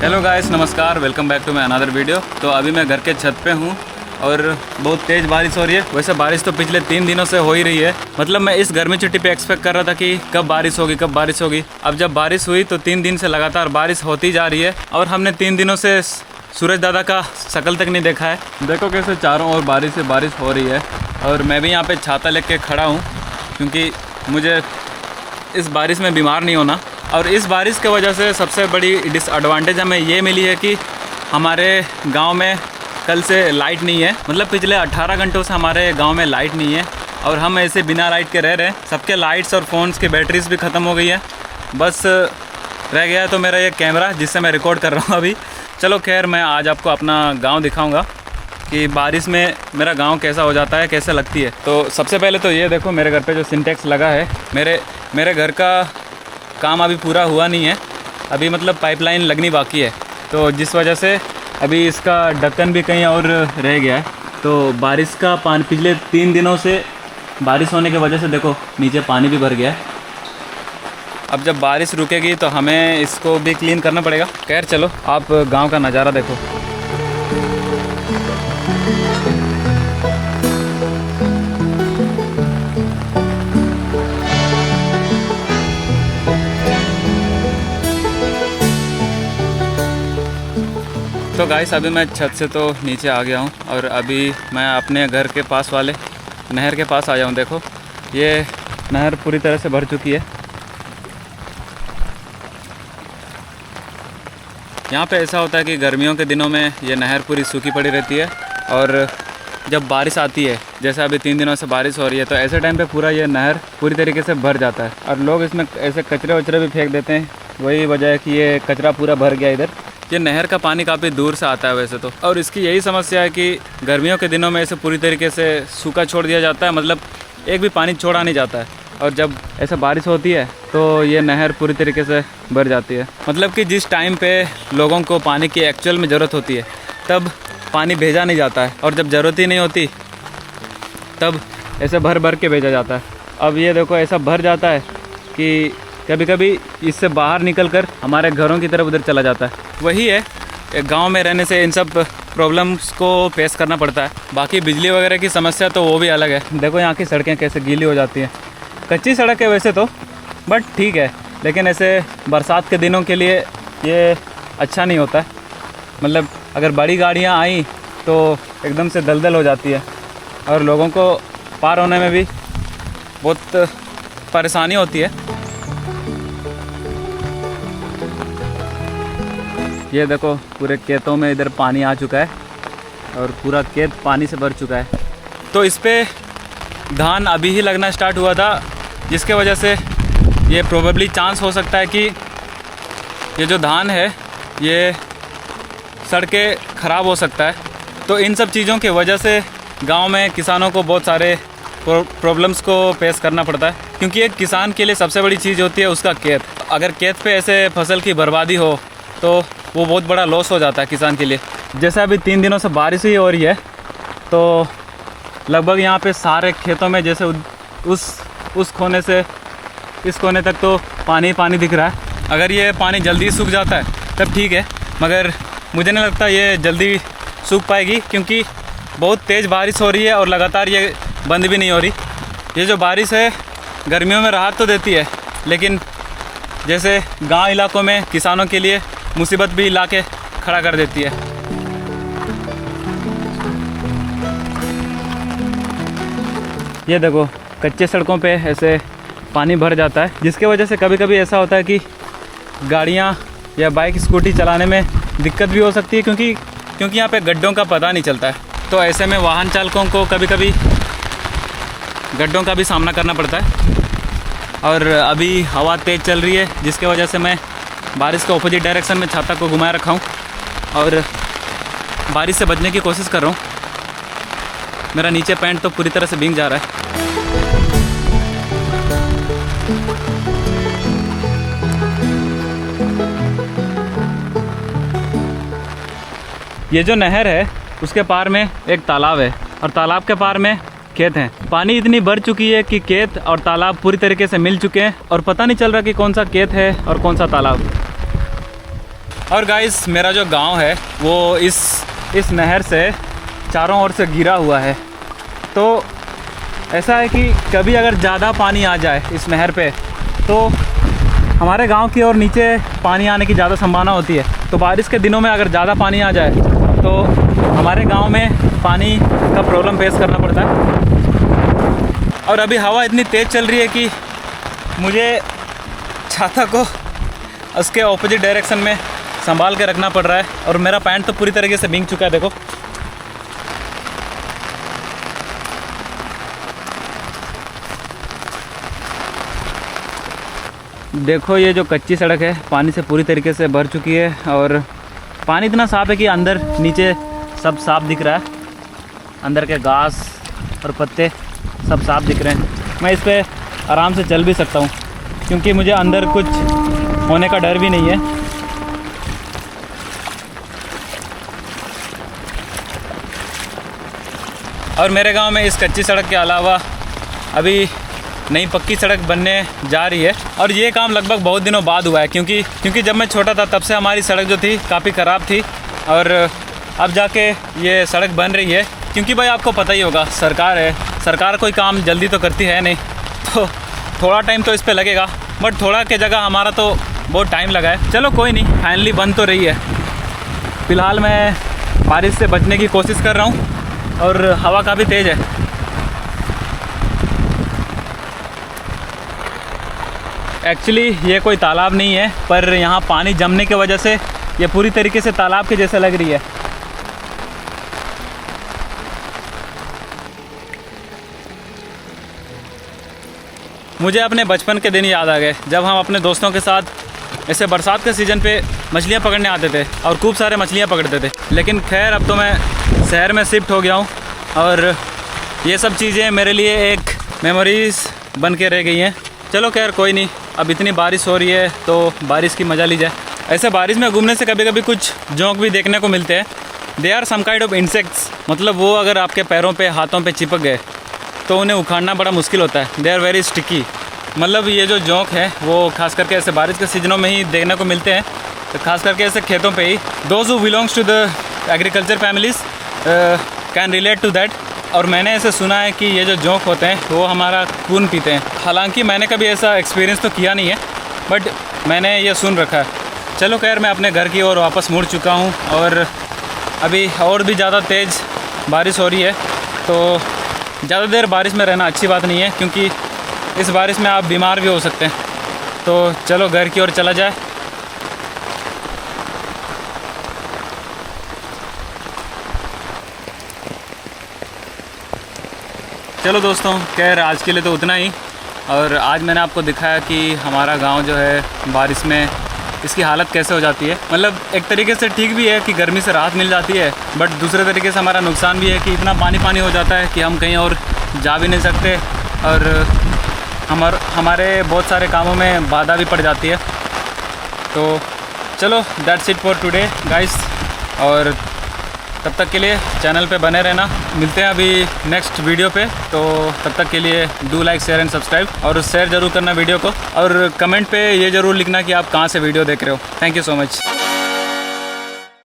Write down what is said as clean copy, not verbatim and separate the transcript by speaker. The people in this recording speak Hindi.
Speaker 1: हेलो गाइस, नमस्कार, welcome back to my another video. तो अभी मैं घर के छत पे हूँ और बहुत तेज़ बारिश हो रही है। वैसे बारिश तो पिछले 3 दिनों से हो ही रही है। मतलब मैं इस गर्मी छुट्टी पे एक्सपेक्ट कर रहा था कि कब बारिश होगी। अब जब बारिश हुई तो 3 दिन से लगातार बारिश होती जा रही है और हमने 3 दिनों से सूरज दादा का शक्ल तक नहीं देखा है। देखो कैसे चारों ओर बारिश से बारिश हो रही है और मैं भी यहाँ पे छाता लेके खड़ा हूँ क्योंकि मुझे इस बारिश में बीमार नहीं होना। और इस बारिश की वजह से सबसे बड़ी डिसएडवांटेज हमें ये मिली है कि हमारे गांव में कल से लाइट नहीं है। मतलब पिछले 18 घंटों से हमारे गांव में लाइट नहीं है और हम ऐसे बिना लाइट के रह रहे हैं। सबके लाइट्स और फ़ोन्स की बैटरीज भी ख़त्म हो गई है। बस रह गया है तो मेरा ये कैमरा जिससे मैं रिकॉर्ड कर रहा हूँ अभी। चलो खैर, मैं आज आपको अपना गाँव दिखाऊँगा कि बारिश में मेरा गांव कैसा हो जाता है, कैसे लगती है। तो सबसे पहले तो ये देखो, मेरे घर पे जो सिंटेक्स लगा है, मेरे घर का काम अभी पूरा हुआ नहीं है। अभी मतलब पाइपलाइन लगनी बाकी है, तो जिस वजह से अभी इसका ढक्कन भी कहीं और रह गया है। तो बारिश का पानी पिछले 3 दिनों से बारिश होने की वजह से देखो नीचे पानी भी भर गया है। अब जब बारिश रुकेगी तो हमें इसको भी क्लीन करना पड़ेगा। खैर चलो, आप गाँव का नज़ारा देखो। तो गाइस, अभी मैं छत से तो नीचे आ गया हूँ और अभी मैं अपने घर के पास वाले नहर के पास आया हूँ। देखो, ये नहर पूरी तरह से भर चुकी है। यहाँ पे ऐसा होता है कि गर्मियों के दिनों में ये नहर पूरी सूखी पड़ी रहती है और जब बारिश आती है, जैसे अभी 3 दिनों से बारिश हो रही है, तो ऐसे टाइम पे पूरा ये नहर पूरी तरीके से भर जाता है और लोग इसमें ऐसे कचरे वचरे भी फेंक देते हैं। वही वजह है कि ये कचरा पूरा भर गया इधर। ये नहर का पानी काफ़ी दूर से आता है वैसे तो, और इसकी यही समस्या है कि गर्मियों के दिनों में इसे पूरी तरीके से सूखा छोड़ दिया जाता है। मतलब एक भी पानी छोड़ा नहीं जाता है और जब ऐसा बारिश होती है तो ये नहर पूरी तरीके से भर जाती है। मतलब कि जिस टाइम पे लोगों को पानी की एक्चुअल में ज़रूरत होती है तब पानी भेजा नहीं जाता है, और जब ज़रूरत ही नहीं होती तब ऐसे भर भर के भेजा जाता है। अब ये देखो, ऐसा भर जाता है कि कभी कभी इससे बाहर निकलकर हमारे घरों की तरफ उधर चला जाता है। वही है, गांव में रहने से इन सब प्रॉब्लम्स को फेस करना पड़ता है। बाकी बिजली वगैरह की समस्या तो वो भी अलग है। देखो यहाँ की सड़कें कैसे गीली हो जाती हैं। कच्ची सड़क है वैसे तो, बट ठीक है, लेकिन ऐसे बरसात के दिनों के लिए ये अच्छा नहीं होता है। मतलब अगर बड़ी गाड़ियाँ आई तो एकदम से दलदल हो जाती है और लोगों को पार होने में भी बहुत परेशानी होती है। ये देखो, पूरे खेतों में इधर पानी आ चुका है और पूरा खेत पानी से भर चुका है। तो इस पे धान अभी ही लगना स्टार्ट हुआ था, जिसके वजह से ये प्रोबेबली चांस हो सकता है कि ये जो धान है ये सड़ के ख़राब हो सकता है। तो इन सब चीज़ों की वजह से गांव में किसानों को बहुत सारे प्रॉब्लम्स को फेस करना पड़ता है, क्योंकि एक किसान के लिए सबसे बड़ी चीज़ होती है उसका खेत। अगर खेत पे ऐसे फसल की बर्बादी हो तो वो बहुत बड़ा लॉस हो जाता है किसान के लिए। जैसे अभी 3 दिनों से बारिश ही हो रही है तो लगभग यहाँ पे सारे खेतों में जैसे उस कोने से इस कोने तक तो पानी पानी दिख रहा है। अगर ये पानी जल्दी सूख जाता है तब ठीक है, मगर मुझे नहीं लगता ये जल्दी सूख पाएगी, क्योंकि बहुत तेज़ बारिश हो रही है और लगातार ये बंद भी नहीं हो रही। ये जो बारिश है गर्मियों में राहत तो देती है, लेकिन जैसे गांव इलाकों में किसानों के लिए मुसीबत भी ला के खड़ा कर देती है। ये देखो, कच्चे सड़कों पे ऐसे पानी भर जाता है, जिसके वजह से कभी कभी ऐसा होता है कि गाड़ियाँ या बाइक स्कूटी चलाने में दिक्कत भी हो सकती है, क्योंकि यहाँ पे गड्ढों का पता नहीं चलता है। तो ऐसे में वाहन चालकों को कभी कभी गड्ढों का भी सामना करना पड़ता है। और अभी हवा तेज़ चल रही है, जिसके वजह से मैं बारिश के ऑपोजिट डायरेक्शन में छाता को घुमाए रखा हूँ और बारिश से बचने की कोशिश कर रहा हूँ। मेरा नीचे पैंट तो पूरी तरह से भीग जा रहा है। ये जो नहर है उसके पार में एक तालाब है और तालाब के पार में खेत हैं। पानी इतनी भर चुकी है कि खेत और तालाब पूरी तरीके से मिल चुके हैं और पता नहीं चल रहा कि कौन सा खेत है और कौन सा तालाब। और गाइस मेरा जो गांव है वो इस नहर से चारों ओर से घिरा हुआ है। तो ऐसा है कि कभी अगर ज़्यादा पानी आ जाए इस नहर पे तो हमारे गांव की ओर नीचे पानी आने की ज़्यादा संभावना होती है। तो बारिश के दिनों में अगर ज़्यादा पानी आ जाए तो हमारे गांव में पानी का प्रॉब्लम फेस करना पड़ता है। और अभी हवा इतनी तेज़ चल रही है कि मुझे छाता को उसके ऑपोजिट डायरेक्शन में संभाल के रखना पड़ रहा है। और मेरा पैंट तो पूरी तरीके से भीग चुका है, देखो। देखो ये जो कच्ची सड़क है पानी से पूरी तरीके से भर चुकी है और पानी इतना साफ़ है कि अंदर नीचे सब साफ दिख रहा है। अंदर के घास और पत्ते सब साफ दिख रहे हैं। मैं इस पर आराम से चल भी सकता हूँ क्योंकि मुझे अंदर कुछ होने का डर भी नहीं है। और मेरे गांव में इस कच्ची सड़क के अलावा अभी नई पक्की सड़क बनने जा रही है और ये काम लगभग बहुत दिनों बाद हुआ है क्योंकि जब मैं छोटा था तब से हमारी सड़क जो थी काफ़ी ख़राब थी और अब जाके ये सड़क बन रही है। क्योंकि भाई आपको पता ही होगा सरकार है, सरकार कोई काम जल्दी तो करती है नहीं, तो थोड़ा टाइम तो इस पर लगेगा। बट थोड़ा के जगह हमारा तो बहुत टाइम लगा है। चलो कोई नहीं, फाइनली बन तो रही है। फ़िलहाल मैं बारिश से बचने की कोशिश कर रहा हूँ और हवा काफ़ी तेज़ है। एक्चुअली ये कोई तालाब नहीं है पर यहाँ पानी जमने की वजह से ये पूरी तरीके से तालाब के जैसे लग रही है। मुझे अपने बचपन के दिन याद आ गए जब हम अपने दोस्तों के साथ ऐसे बरसात के सीज़न पे मछलियाँ पकड़ने आते थे और खूब सारे मछलियाँ पकड़ते थे। लेकिन खैर अब तो मैं शहर में शिफ्ट हो गया हूँ और ये सब चीज़ें मेरे लिए एक मेमोरीज़ बन के रह गई हैं। चलो खैर कोई नहीं, अब इतनी बारिश हो रही है तो बारिश की मज़ा ली जाए। ऐसे बारिश में घूमने से कभी कभी कुछ जोंक भी देखने को मिलते हैं। They are some kind of insects, मतलब वो अगर आपके पैरों पे हाथों पे चिपक गए तो उन्हें उखाड़ना बड़ा मुश्किल होता है। They are very sticky. मतलब ये जो जोंक है वो खास करके ऐसे बारिश के सीजनों में ही देखने को मिलते हैं, तो खास करके ऐसे खेतों पे ही। Those who belongs to the agriculture families can relate to that. और मैंने ऐसे सुना है कि ये जो जोंक होते हैं वो हमारा खून पीते हैं। हालांकि मैंने कभी ऐसा एक्सपीरियंस तो किया नहीं है बट मैंने ये सुन रखा है। चलो खैर मैं अपने घर की ओर वापस मुड़ चुका हूँ और अभी और भी ज़्यादा तेज़ बारिश हो रही है, तो ज़्यादा देर बारिश में रहना अच्छी बात नहीं है क्योंकि इस बारिश में आप बीमार भी हो सकते हैं। तो चलो घर की ओर चला जाए। चलो दोस्तों, खैर आज के लिए तो उतना ही। और आज मैंने आपको दिखाया कि हमारा गांव जो है बारिश में इसकी हालत कैसे हो जाती है। मतलब एक तरीके से ठीक भी है कि गर्मी से राहत मिल जाती है, बट दूसरे तरीके से हमारा नुकसान भी है कि इतना पानी पानी हो जाता है कि हम कहीं और जा भी नहीं सकते और हमारे बहुत सारे कामों में बाधा भी पड़ जाती है। तो चलो that's it for today guys, और तब तक के लिए चैनल पे बने रहना। मिलते हैं अभी नेक्स्ट वीडियो पे, तो तब तक के लिए do like share and subscribe और शेयर ज़रूर करना वीडियो को, और कमेंट पे ये ज़रूर लिखना कि आप कहाँ से वीडियो देख रहे हो। Thank you so much.